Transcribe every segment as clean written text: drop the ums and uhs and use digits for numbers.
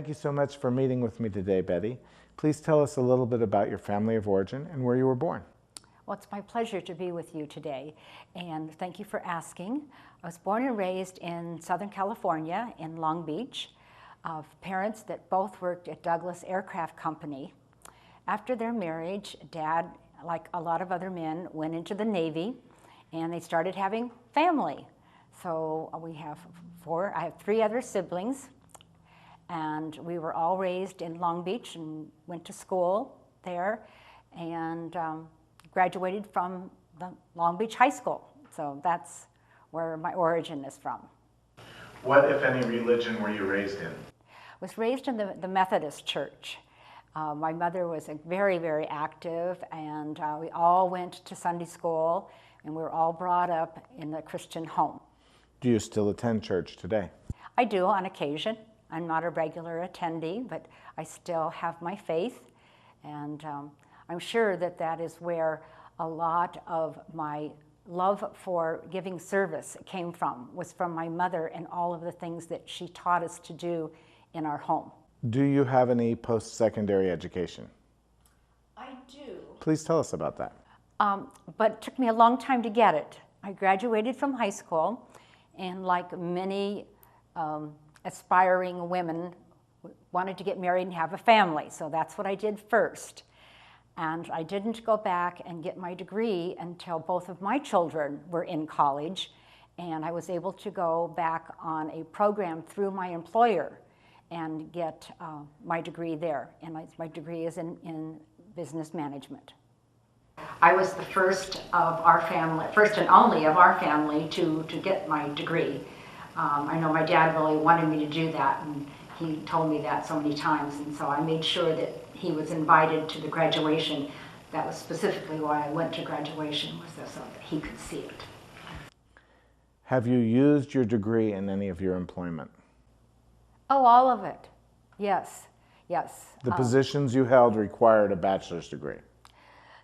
thank you so much for meeting with me today, Betty. Please tell us a little bit about your family of origin and where you were born. Well, it's my pleasure to be with you today, and thank you for asking. I was born and raised in Southern California, in Long Beach, of parents that both worked at Douglas Aircraft Company. After their marriage, Dad, like a lot of other men, went into the Navy, and they started having family. So I have 3 other siblings, and we were all raised in Long Beach and went to school there, and graduated from the Long Beach High School. So that's where my origin is from. What, if any, religion were you raised in? I was raised in the Methodist Church. My mother was very, very active, and we all went to Sunday school, and we were all brought up in a Christian home. Do you still attend church today? I do on occasion. I'm not a regular attendee, but I still have my faith, and I'm sure that that is where a lot of my love for giving service came from, was from my mother and all of the things that she taught us to do in our home. Do you have any post-secondary education? I do. Please tell us about that. But it took me a long time to get it. I graduated from high school, and like many aspiring women, wanted to get married and have a family, so that's what I did first. And I didn't go back and get my degree until both of my children were in college, and I was able to go back on a program through my employer and get my degree there. And my degree is in business management. I was the first of our family, first and only of our family to get my degree. I know my dad really wanted me to do that, and he told me that so many times, and so I made sure that he was invited to the graduation. That was specifically why I went to graduation, was so that he could see it. Have you used your degree in any of your employment? Oh, all of it. Yes, yes. The positions you held required a bachelor's degree.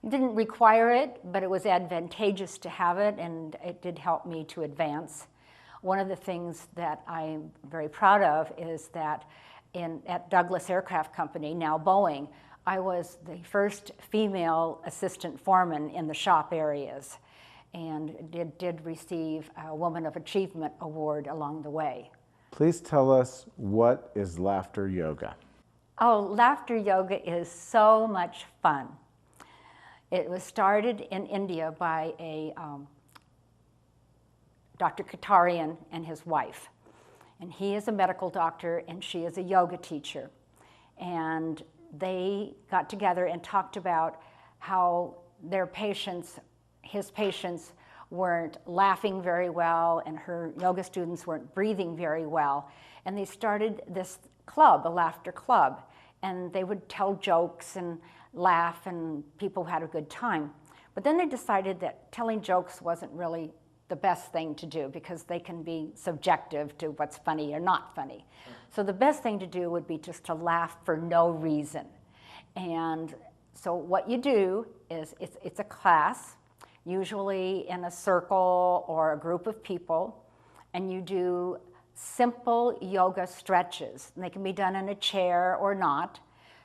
Didn't require it, but it was advantageous to have it, and it did help me to advance. One of the things that I'm very proud of is that at Douglas Aircraft Company, now Boeing, I was the first female assistant foreman in the shop areas, and did receive a Woman of Achievement award along the way. Please tell us, what is laughter yoga? Oh, laughter yoga is so much fun. It was started in India by a Dr. Katarian and his wife. And he is a medical doctor and she is a yoga teacher. And they got together and talked about how their patients, his patients, weren't laughing very well, and her yoga students weren't breathing very well. And they started this club, a laughter club, and they would tell jokes and laugh, and people had a good time. But then they decided that telling jokes wasn't really the best thing to do, because they can be subjective to what's funny or not funny. So the best thing to do would be just to laugh for no reason. And so what you do is, it's a class, usually in a circle or a group of people, and you do simple yoga stretches. And they can be done in a chair or not,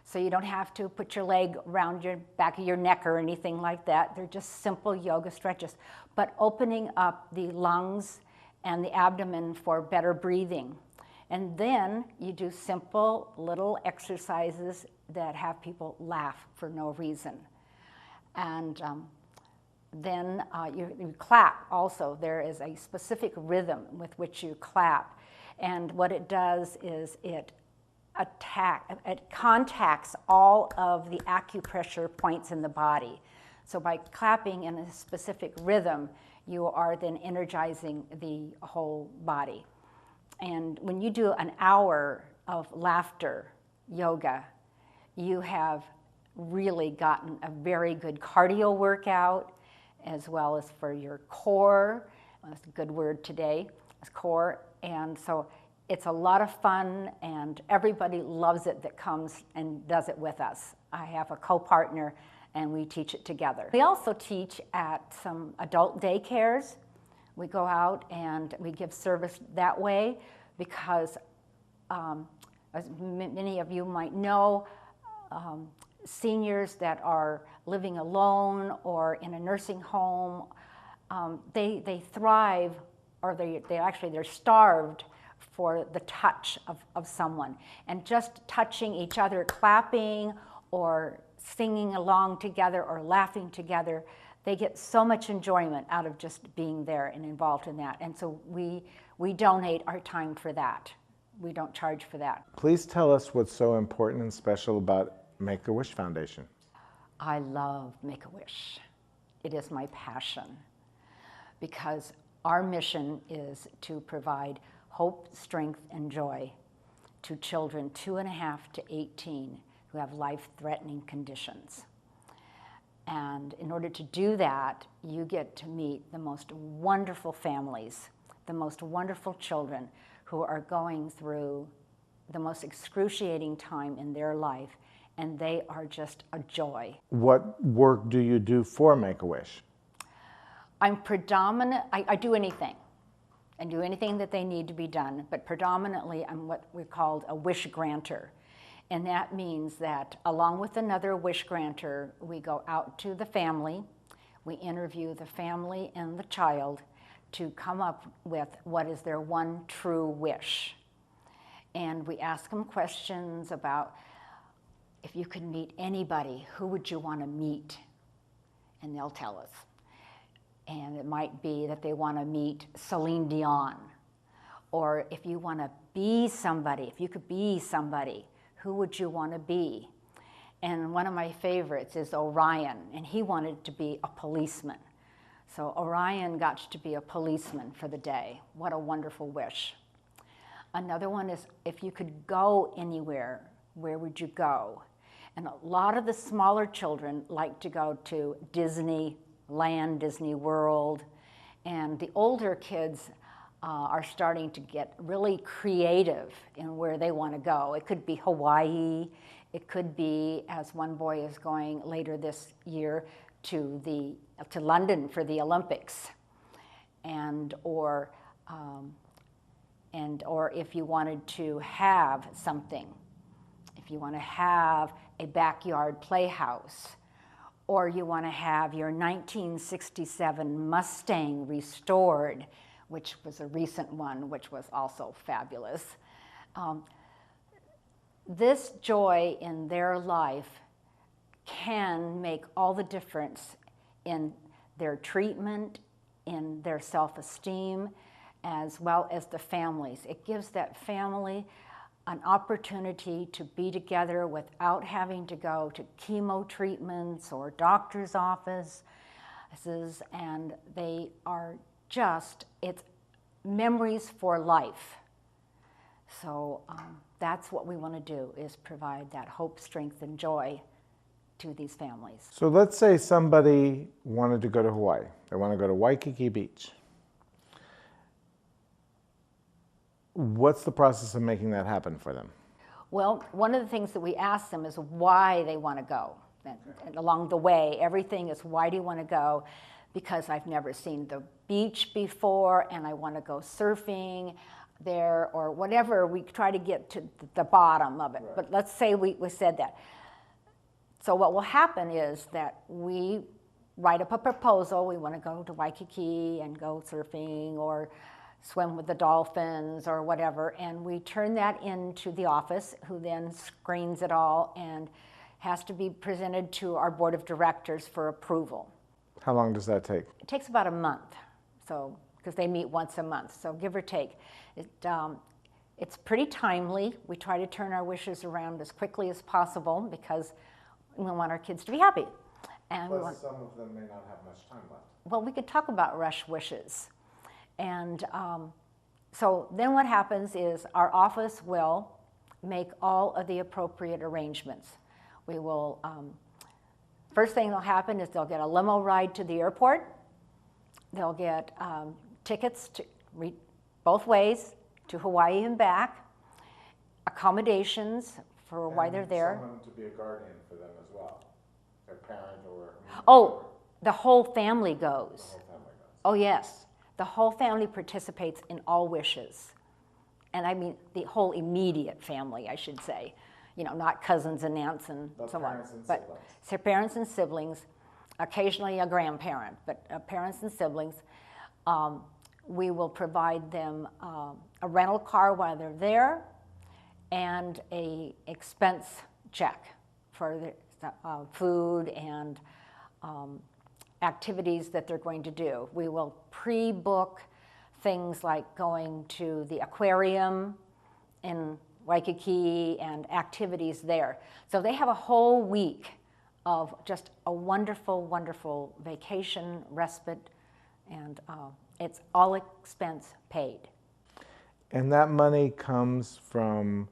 so you don't have to put your leg around your back of your neck or anything like that. They're just simple yoga stretches, but opening up the lungs and the abdomen for better breathing. And then you do simple little exercises that have people laugh for no reason. And then you clap also. There is a specific rhythm with which you clap. And what it does is it contacts all of the acupressure points in the body. So by clapping in a specific rhythm, you are then energizing the whole body. And when you do an hour of laughter yoga, you have really gotten a very good cardio workout, as well as for your core. That's a good word today, core. And so it's a lot of fun, and everybody loves it that comes and does it with us. I have a co-partner, and we teach it together. We also teach at some adult daycares. We go out and we give service that way, because as many of you might know, seniors that are living alone or in a nursing home, they thrive, or they're starved for the touch of someone. And just touching each other, clapping or singing along together or laughing together, they get so much enjoyment out of just being there and involved in that. And so we donate our time for that. We don't charge for that. Please tell us what's so important and special about Make-A-Wish Foundation. I love Make-A-Wish. It is my passion because our mission is to provide hope, strength, and joy to children 2.5 to 18 who have life-threatening conditions. And in order to do that, you get to meet the most wonderful families, the most wonderful children who are going through the most excruciating time in their life, and they are just a joy. What work do you do for Make-A-Wish? I do anything. I do anything that they need to be done, but predominantly I'm what we call a wish granter. And that means that along with another wish granter, we go out to the family, we interview the family and the child to come up with what is their one true wish. And we ask them questions about, if you could meet anybody, who would you want to meet? And they'll tell us. And it might be that they want to meet Celine Dion. Or if you want to be somebody, if you could be somebody, who would you want to be? And one of my favorites is Orion, and he wanted to be a policeman. So Orion got to be a policeman for the day. What a wonderful wish. Another one is, if you could go anywhere, where would you go? And a lot of the smaller children like to go to Disneyland, Disney World, and the older kids are starting to get really creative in where they want to go. It could be Hawaii, it could be, as one boy is going later this year, to London for the Olympics, or if you wanted to have something, if you want to have a backyard playhouse, or you want to have your 1967 Mustang restored, which was a recent one, which was also fabulous. This joy in their life can make all the difference in their treatment, in their self-esteem, as well as the families. It gives that family an opportunity to be together without having to go to chemo treatments or doctor's offices, and they are just, it's memories for life. So that's what we want to do, is provide that hope, strength, and joy to these families. So let's say somebody wanted to go to Hawaii. They want to go to Waikiki Beach. What's the process of making that happen for them? Well, one of the things that we ask them is why they want to go. And along the way, everything is, why do you want to go? Because I've never seen the beach before, and I want to go surfing there, or whatever. We try to get to the bottom of it. Right. But let's say we said that. So what will happen is that we write up a proposal. We want to go to Waikiki and go surfing or swim with the dolphins or whatever, and we turn that into the office, who then screens it all and has to be presented to our board of directors for approval. How long does that take? It takes about a month, so because they meet once a month, so give or take. It's pretty timely. We try to turn our wishes around as quickly as possible because we want our kids to be happy. And plus, some of them may not have much time left. Well, we could talk about rush wishes. And so then what happens is our office will make all of the appropriate arrangements. We will, first thing that'll happen is they'll get a limo ride to the airport. They'll get tickets to both ways to Hawaii and back, accommodations for why they're there. Someone to be a guardian for them as well, their parent or... Oh, the whole family goes. The whole family goes. Oh, yes. The whole family participates in all wishes. and I mean the whole immediate family, I should say, not cousins and aunts and so on, but parents and siblings, occasionally a grandparent, but parents and siblings. We will provide them a rental car while they're there and a expense check for the food and activities that they're going to do. We will pre-book things like going to the aquarium in Waikiki and activities there. So they have a whole week of just a wonderful, wonderful vacation, respite, and it's all expense paid. And that money comes from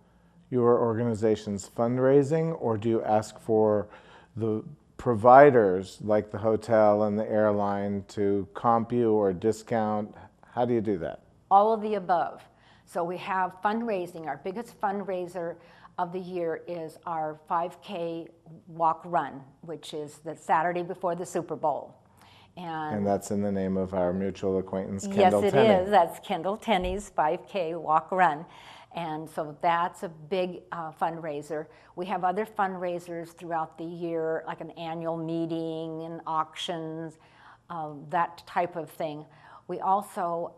your organization's fundraising, or do you ask for the providers like the hotel and the airline to comp you or discount? How do you do that? All of the above. So we have fundraising. Our biggest fundraiser of the year is our 5K walk run, which is the Saturday before the Super Bowl. And that's in the name of our mutual acquaintance, Kendall Tenney. Yes, it is. That's Kendall Tenney's 5K walk run. And so that's a big fundraiser. We have other fundraisers throughout the year, like an annual meeting and auctions, that type of thing. We also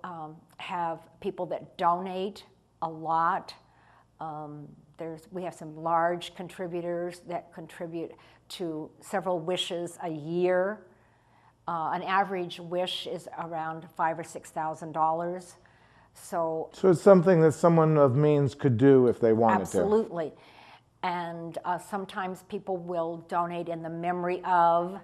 have people that donate a lot. We have some large contributors that contribute to several wishes a year. An average wish is around $5,000 or $6,000. So it's something that someone of means could do if they wanted absolutely. to. And sometimes people will donate in the memory of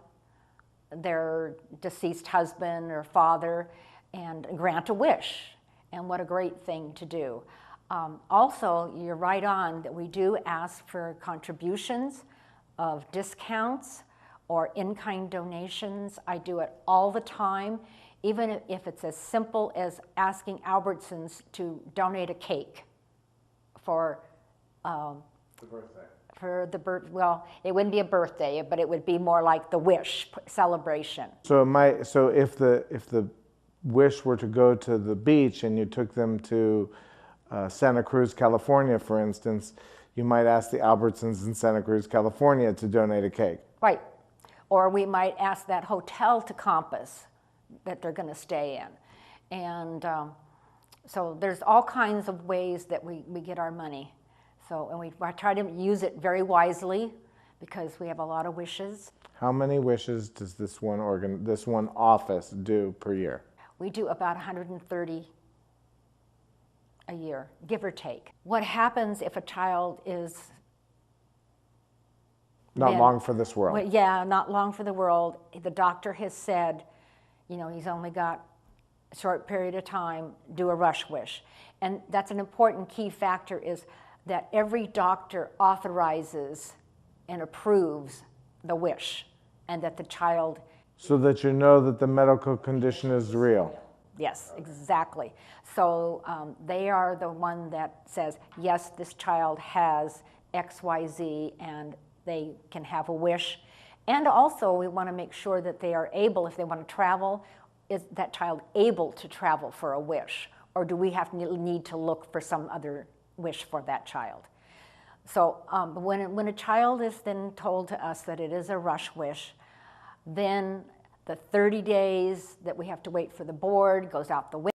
their deceased husband or father and grant a wish. And what a great thing to do. Also, you're right on that we do ask for contributions of discounts or in-kind donations. I do it all the time, even if it's as simple as asking Albertsons to donate a cake for the birthday. Well, it wouldn't be a birthday, but it would be more like the wish celebration. So if the wish were to go to the beach and you took them to Santa Cruz, California, for instance, you might ask the Albertsons in Santa Cruz, California to donate a cake. Right. Or we might ask that hotel to comp us that they're going to stay in. And so there's all kinds of ways that we get our money. So, and we try to use it very wisely because we have a lot of wishes. How many wishes does this one office do per year? We do about 130 a year, give or take. What happens if a child is not long for this world? Well, yeah, not long for the world. The doctor has said, he's only got a short period of time, do a rush wish. And that's an important key factor is that every doctor authorizes and approves the wish and that the child... So that you know that the medical condition is real. Yes, exactly. So they are the one that says, yes, this child has XYZ and they can have a wish. And also we want to make sure that they are able, if they want to travel, is that child able to travel for a wish? Or do we need to look for some other wish for that child? So when a child is then told to us that it is a rush wish, then the 30 days that we have to wait for the board goes out the window.